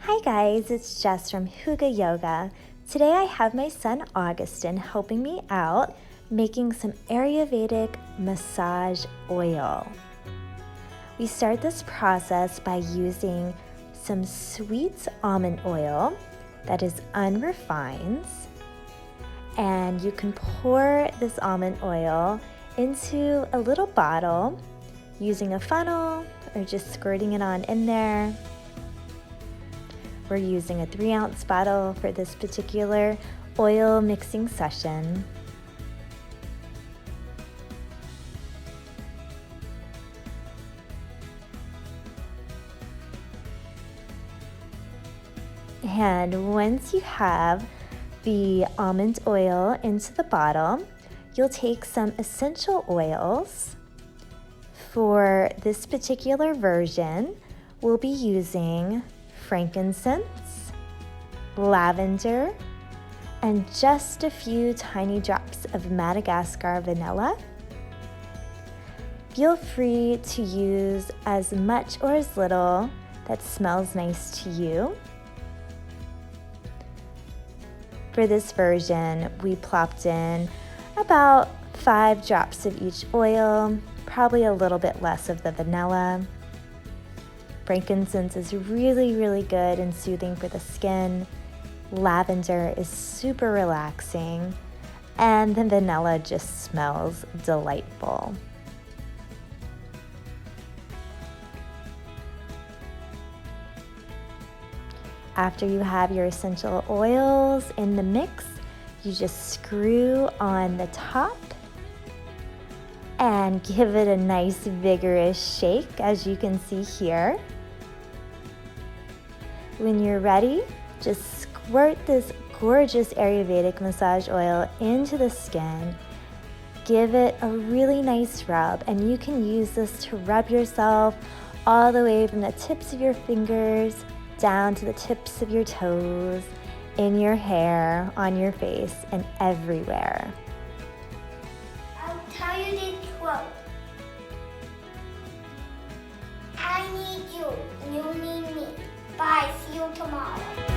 Hi guys, it's Jess from Huga Yoga. Today I have my son Augustin helping me out making some Ayurvedic massage oil. We start this process by using some sweet almond oil that is unrefined, and you can pour this almond oil into a little bottle using a funnel or just squirting it on in there. We're using a 3-ounce bottle for this particular oil mixing session. And once you have the almond oil into the bottle, you'll take some essential oils. For this particular version, we'll be using frankincense, lavender, and just a few tiny drops of Madagascar vanilla. Feel free to use as much or as little that smells nice to you. For this version, we plopped in about 5 drops of each oil, probably a little bit less of the vanilla. Frankincense is really good and soothing for the skin. Lavender is super relaxing, and the vanilla just smells delightful. After you have your essential oils in the mix, you just screw on the top and give it a nice vigorous shake, as you can see here. When you're ready, just squirt this gorgeous Ayurvedic massage oil into the skin. Give it a really nice rub, and you can use this to rub yourself all the way from the tips of your fingers down to the tips of your toes, in your hair, on your face, and everywhere. I'm tired and throat. I need you. You need me. Bye. See you tomorrow.